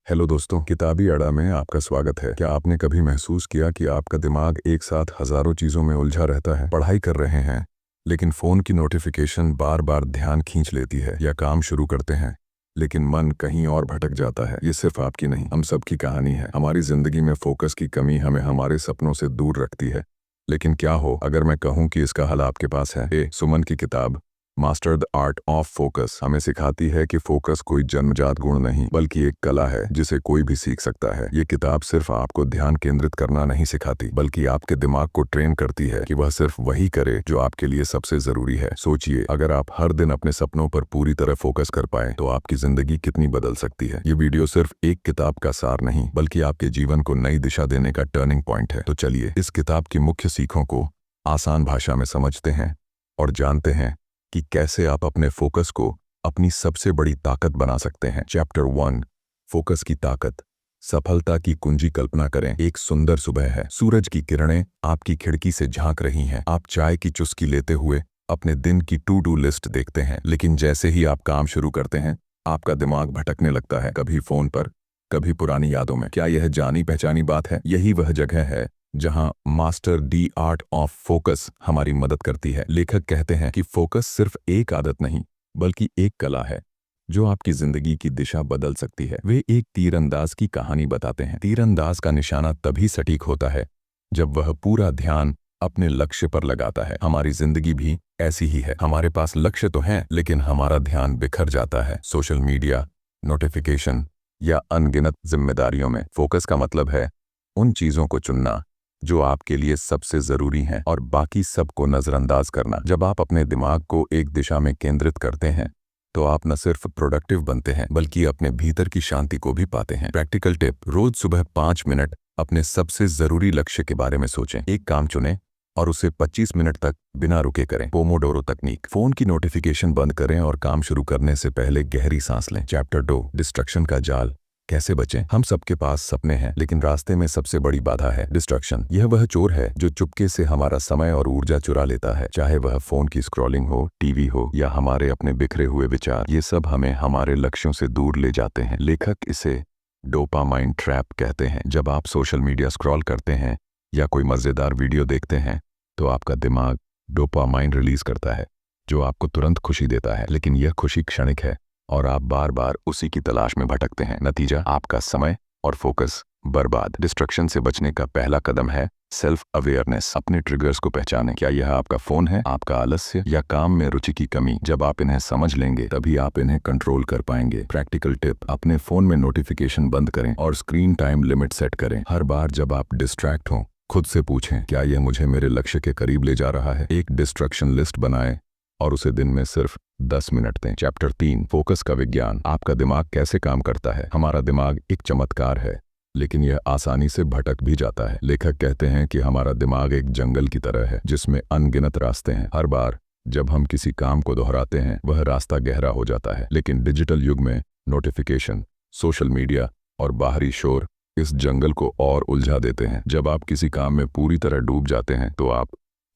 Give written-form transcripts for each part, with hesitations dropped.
Hello दोस्तों, किताबी अड्डा में आपका स्वागत है। क्या आपने कभी महसूस किया कि आपका दिमाग एक साथ हजारों चीजों में उलझा रहता है? पढ़ाई कर रहे हैं लेकिन फोन की नोटिफिकेशन बार बार ध्यान खींच लेती है, या काम शुरू करते हैं लेकिन मन कहीं और भटक जाता है। ये सिर्फ आपकी नहीं, हम सबकी कहानी है। हमारी जिंदगी में फोकस की कमी हमें हमारे सपनों से दूर रखती है। लेकिन क्या हो अगर मैं कहूँ कि इसका हल आपके पास है? सुमन की किताब master the art of focus हमें सिखाती है कि फोकस कोई जन्मजात गुण नहीं बल्कि एक कला है जिसे कोई भी सीख सकता है। ये किताब सिर्फ आपको ध्यान केंद्रित करना नहीं सिखाती, बल्कि आपके दिमाग को ट्रेन करती है कि वह सिर्फ वही करे जो आपके लिए सबसे जरूरी है। सोचिए, अगर आप हर दिन अपने सपनों पर पूरी तरह फोकस कर पाए तो आपकी जिंदगी कितनी बदल सकती है। ये वीडियो सिर्फ एक किताब का सार नहीं, बल्कि आपके जीवन को नई दिशा देने का टर्निंग पॉइंट है। तो चलिए इस किताब की मुख्य सीखों को आसान भाषा में समझते हैं और जानते हैं कि कैसे आप अपने फोकस को अपनी सबसे बड़ी ताकत बना सकते हैं। चैप्टर 1, फोकस की ताकत। सफलता की कुंजी। कल्पना करें, एक सुंदर सुबह है। सूरज की किरणें आपकी खिड़की से झांक रही हैं। आप चाय की चुस्की लेते हुए अपने दिन की टू डू लिस्ट देखते हैं। लेकिन जैसे ही आप काम शुरू करते हैं, आपका दिमाग भटकने लगता है, कभी फोन पर, कभी पुरानी यादों में। क्या यह जानी पहचानी बात है? यही वह जगह है जहां master the art of focus हमारी मदद करती है। लेखक कहते हैं कि फोकस सिर्फ एक आदत नहीं, बल्कि एक कला है जो आपकी जिंदगी की दिशा बदल सकती है। वे एक तीरंदाज की कहानी बताते हैं। तीरंदाज का निशाना तभी सटीक होता है जब वह पूरा ध्यान अपने लक्ष्य पर लगाता है। हमारी जिंदगी भी ऐसी ही है। हमारे पास लक्ष्य तो हैं, लेकिन हमारा ध्यान बिखर जाता है सोशल मीडिया, नोटिफिकेशन या अनगिनत जिम्मेदारियों में। फोकस का मतलब है उन चीजों को चुनना जो आपके लिए सबसे जरूरी हैं और बाकी सबको नजरअंदाज करना। जब आप अपने दिमाग को एक दिशा में केंद्रित करते हैं तो आप न सिर्फ प्रोडक्टिव बनते हैं, बल्कि अपने भीतर की शांति को भी पाते हैं। प्रैक्टिकल टिप: रोज सुबह 5 मिनट अपने सबसे जरूरी लक्ष्य के बारे में सोचें। एक काम चुनें और उसे 25 मिनट तक बिना रुके करें। पोमोडोरो तकनीक। फोन की नोटिफिकेशन बंद करें और काम शुरू करने से पहले गहरी सांस लें। चैप्टर 2, डिस्ट्रक्शन का जाल। कैसे बचें? हम सबके पास सपने हैं, लेकिन रास्ते में सबसे बड़ी बाधा है डिस्ट्रक्शन। यह वह चोर है जो चुपके से हमारा समय और ऊर्जा चुरा लेता है। चाहे वह फोन की स्क्रॉलिंग हो, टीवी हो या हमारे अपने बिखरे हुए विचार, ये सब हमें हमारे लक्ष्यों से दूर ले जाते हैं। लेखक इसे डोपामाइन ट्रैप कहते हैं। जब आप सोशल मीडिया स्क्रॉल करते हैं या कोई मजेदार वीडियो देखते हैं तो आपका दिमाग डोपामाइन रिलीज करता है, जो आपको तुरंत खुशी देता है। लेकिन यह खुशी क्षणिक है और आप बार बार उसी की तलाश में भटकते हैं। नतीजा: आपका समय और फोकस बर्बाद। डिस्ट्रक्शन से बचने का पहला कदम है सेल्फ अवेयरनेस। अपने ट्रिगर्स को पहचानें। क्या यह आपका फोन है, आपका आलस्य, या काम में रुचि की कमी? जब आप इन्हें समझ लेंगे तभी आप इन्हें कंट्रोल कर पाएंगे। प्रैक्टिकल टिप: अपने फोन में नोटिफिकेशन बंद करें और स्क्रीन टाइम लिमिट सेट करें। हर बार जब आप डिस्ट्रैक्ट हों, खुद से पूछें, क्या यह मुझे मेरे लक्ष्य के करीब ले जा रहा है? एक डिस्ट्रक्शन लिस्ट बनाएं और उसे दिन में सिर्फ 10 मिनट दें। चैप्टर 3, फोकस का विज्ञान। आपका दिमाग कैसे काम करता है? हमारा दिमाग एक चमत्कार है, लेकिन यह आसानी से भटक भी जाता है। लेखक कहते हैं कि हमारा दिमाग एक जंगल की तरह है जिसमें अनगिनत रास्ते हैं। हर बार जब हम किसी काम को दोहराते हैं, वह रास्ता गहरा हो जाता है। लेकिन डिजिटल युग में नोटिफिकेशन, सोशल मीडिया और बाहरी शोर इस जंगल को और उलझा देते हैं। जब आप किसी काम में पूरी तरह डूब जाते हैं तो आप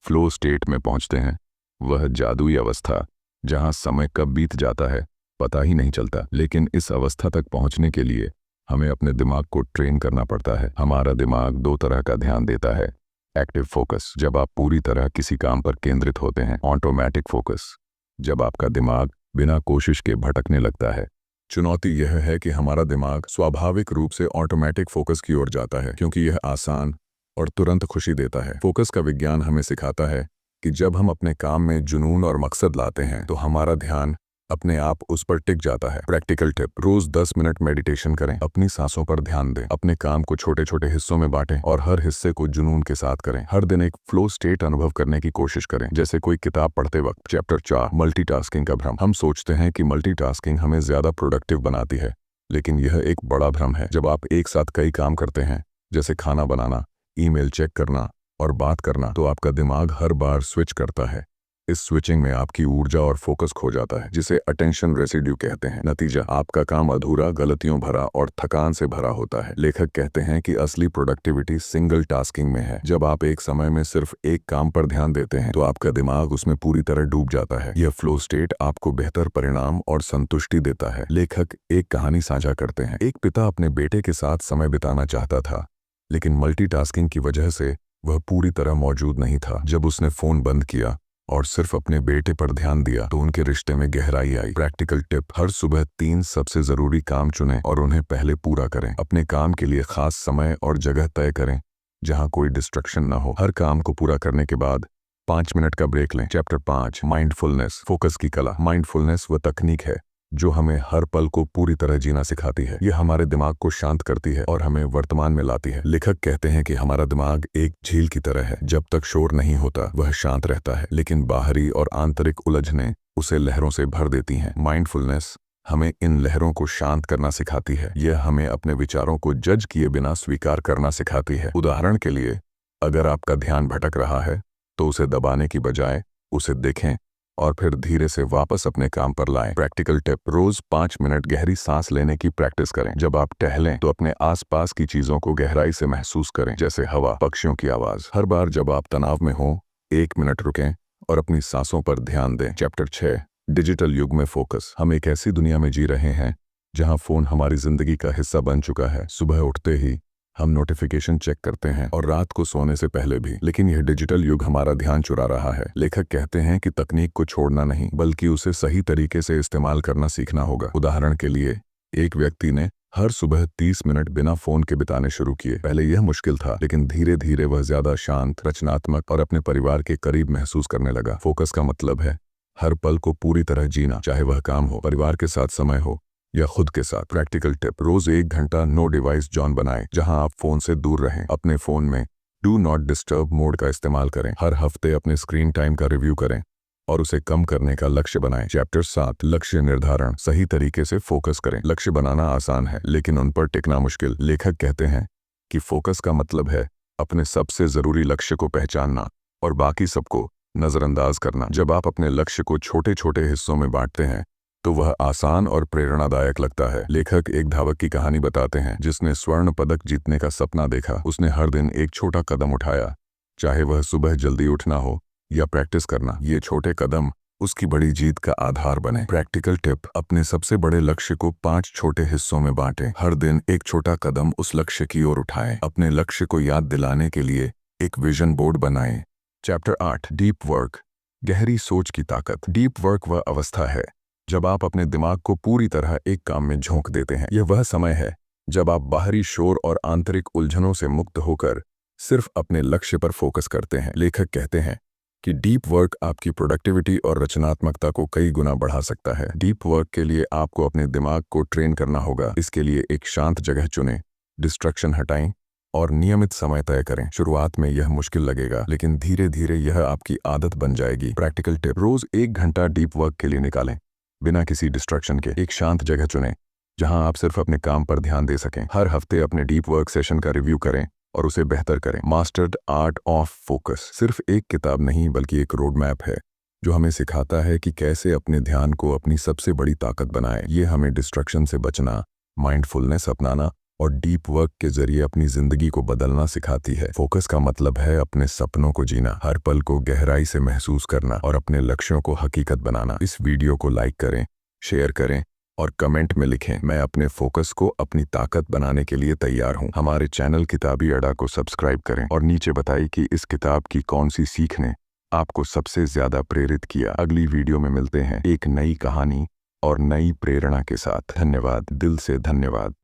फ्लो स्टेट में पहुंचते हैं, वह जादुई अवस्था जहां समय कब बीत जाता है पता ही नहीं चलता। लेकिन इस अवस्था तक पहुंचने के लिए हमें अपने दिमाग को ट्रेन करना पड़ता है। हमारा दिमाग 2 तरह का ध्यान देता है। एक्टिव फोकस, जब आप पूरी तरह किसी काम पर केंद्रित होते हैं। ऑटोमेटिक फोकस, जब आपका दिमाग बिना कोशिश के भटकने लगता है। चुनौती यह है कि हमारा दिमाग स्वाभाविक रूप से ऑटोमेटिक फोकस की ओर जाता है, क्योंकि यह आसान और तुरंत खुशी देता है। फोकस का विज्ञान हमें सिखाता है कि जब हम अपने काम में जुनून और मकसद लाते हैं तो हमारा ध्यान अपने आप उस पर टिक जाता है। प्रैक्टिकल टिप: रोज 10 मिनट मेडिटेशन करें। अपनी सांसों पर ध्यान दें। अपने काम को छोटे छोटे हिस्सों में बांटें और हर हिस्से को जुनून के साथ करें। हर दिन एक फ्लो स्टेट अनुभव करने की कोशिश करें, जैसे कोई किताब पढ़ते वक्त। चैप्टर 4, मल्टीटास्किंग का भ्रम। हम सोचते हैं कि मल्टीटास्किंग हमें ज्यादा प्रोडक्टिव बनाती है, लेकिन यह एक बड़ा भ्रम है। जब आप एक साथ कई काम करते हैं, जैसे खाना बनाना, ईमेल चेक करना और बात करना, तो आपका दिमाग हर बार स्विच करता है। इस स्विचिंग में आपकी ऊर्जा और फोकस खो जाता है, जिसे अटेंशन रेसिड्यू कहते हैं। नतीजा, आपका काम अधूरा, गलतियों भरा और थकान से भरा होता है। लेखक कहते हैं कि असली प्रोडक्टिविटी सिंगल टास्किंग में है। जब आप एक समय में सिर्फ एक काम पर ध्यान देते हैं तो आपका दिमाग उसमें पूरी तरह डूब जाता है। यह फ्लो स्टेट आपको बेहतर परिणाम और संतुष्टि देता है। लेखक एक कहानी साझा करते हैं। एक पिता अपने बेटे के साथ समय बिताना चाहता था, लेकिन मल्टीटास्किंग की वजह से वह पूरी तरह मौजूद नहीं था। जब उसने फोन बंद किया और सिर्फ अपने बेटे पर ध्यान दिया तो उनके रिश्ते में गहराई आई। प्रैक्टिकल टिप, हर सुबह 3 सबसे जरूरी काम चुनें और उन्हें पहले पूरा करें। अपने काम के लिए खास समय और जगह तय करें जहां कोई डिस्ट्रक्शन न हो। हर काम को पूरा करने के बाद 5 मिनट का ब्रेक लें। चैप्टर 5, माइंडफुलनेस, फोकस की कला। माइंडफुलनेस वह तकनीक है जो हमें हर पल को पूरी तरह जीना सिखाती है। यह हमारे दिमाग को शांत करती है और हमें वर्तमान में लाती है। लेखक कहते हैं कि हमारा दिमाग एक झील की तरह है। जब तक शोर नहीं होता वह शांत रहता है, लेकिन बाहरी और आंतरिक उलझनें उसे लहरों से भर देती हैं। माइंडफुलनेस हमें इन लहरों को शांत करना सिखाती है। यह हमें अपने विचारों को जज किए बिना स्वीकार करना सिखाती है। उदाहरण के लिए, अगर आपका ध्यान भटक रहा है तो उसे दबाने की बजाय उसे देखें और फिर धीरे से वापस अपने काम पर लाएं। प्रैक्टिकल टिप, रोज 5 मिनट गहरी सांस लेने की प्रैक्टिस करें। जब आप टहलें तो अपने आसपास की चीजों को गहराई से महसूस करें, जैसे हवा, पक्षियों की आवाज। हर बार जब आप तनाव में हों, 1 मिनट रुकें और अपनी सांसों पर ध्यान दें। चैप्टर 6, डिजिटल युग में फोकस। हम एक ऐसी दुनिया में जी रहे हैं जहां फोन हमारी जिंदगी का हिस्सा बन चुका है। सुबह उठते ही हम नोटिफिकेशन चेक करते हैं और रात को सोने से पहले भी। लेकिन यह डिजिटल युग हमारा ध्यान चुरा रहा है। लेखक कहते हैं कि तकनीक को छोड़ना नहीं, बल्कि उसे सही तरीके से इस्तेमाल करना सीखना होगा। उदाहरण के लिए, एक व्यक्ति ने हर सुबह 30 मिनट बिना फोन के बिताने शुरू किए। पहले यह मुश्किल था, लेकिन धीरे धीरे वह ज्यादा शांत, रचनात्मक और अपने परिवार के करीब महसूस करने लगा। फोकस का मतलब है हर पल को पूरी तरह जीना, चाहे वह काम हो, परिवार के साथ समय हो या खुद के साथ। प्रैक्टिकल टिप, रोज 1 घंटा नो डिवाइस जोन बनाएं, जहां आप फोन से दूर रहें। अपने फोन में डू नॉट डिस्टर्ब मोड का इस्तेमाल करें। हर हफ्ते अपने स्क्रीन टाइम का रिव्यू करें और उसे कम करने का लक्ष्य बनाएं। चैप्टर 7, लक्ष्य निर्धारण, सही तरीके से फोकस करें। लक्ष्य बनाना आसान है, लेकिन उन पर टिकना मुश्किल। लेखक कहते हैं कि फोकस का मतलब है अपने सबसे जरूरी लक्ष्य को पहचानना और बाकी सबको नजरअंदाज करना। जब आप अपने लक्ष्य को छोटे छोटे हिस्सों में बांटते हैं तो वह आसान और प्रेरणादायक लगता है। लेखक एक धावक की कहानी बताते हैं जिसने स्वर्ण पदक जीतने का सपना देखा। उसने हर दिन एक छोटा कदम उठाया, चाहे वह सुबह जल्दी उठना हो या प्रैक्टिस करना। ये छोटे कदम उसकी बड़ी जीत का आधार बने। प्रैक्टिकल टिप, अपने सबसे बड़े लक्ष्य को 5 छोटे हिस्सों में बांटें। हर दिन एक छोटा कदम उस लक्ष्य की ओर उठाएं। अपने लक्ष्य को याद दिलाने के लिए एक विजन बोर्ड बनाएं। चैप्टर 8, डीप वर्क, गहरी सोच की ताकत। डीप वर्क वह अवस्था है जब आप अपने दिमाग को पूरी तरह एक काम में झोंक देते हैं। यह वह समय है जब आप बाहरी शोर और आंतरिक उलझनों से मुक्त होकर सिर्फ अपने लक्ष्य पर फोकस करते हैं। लेखक कहते हैं कि डीप वर्क आपकी प्रोडक्टिविटी और रचनात्मकता को कई गुना बढ़ा सकता है। डीप वर्क के लिए आपको अपने दिमाग को ट्रेन करना होगा। इसके लिए एक शांत जगह चुनें, डिस्ट्रैक्शन हटाएं और नियमित समय तय करें। शुरुआत में यह मुश्किल लगेगा, लेकिन धीरे धीरे यह आपकी आदत बन जाएगी। प्रैक्टिकल टिप, रोज 1 घंटा डीप वर्क के लिए निकालें, बिना किसी डिस्ट्रैक्शन के। एक शांत जगह चुनें जहां आप सिर्फ अपने काम पर ध्यान दे सकें। हर हफ्ते अपने डीप वर्क सेशन का रिव्यू करें और उसे बेहतर करें। मास्टर्ड आर्ट ऑफ फोकस सिर्फ एक किताब नहीं, बल्कि एक रोड मैप है जो हमें सिखाता है कि कैसे अपने ध्यान को अपनी सबसे बड़ी ताकत बनाएं। ये हमें डिस्ट्रैक्शन से बचना, माइंडफुलनेस अपनाना और डीप वर्क के जरिए अपनी जिंदगी को बदलना सिखाती है। फोकस का मतलब है अपने सपनों को जीना, हर पल को गहराई से महसूस करना और अपने लक्ष्यों को हकीकत बनाना। इस वीडियो को लाइक करें, शेयर करें और कमेंट में लिखें, मैं अपने फोकस को अपनी ताकत बनाने के लिए तैयार हूं। हमारे चैनल किताबी अड्डा को सब्सक्राइब करें और नीचे बताइए कि इस किताब की कौन सी सीख ने आपको सबसे ज्यादा प्रेरित किया। अगली वीडियो में मिलते हैं एक नई कहानी और नई प्रेरणा के साथ। धन्यवाद, दिल से धन्यवाद।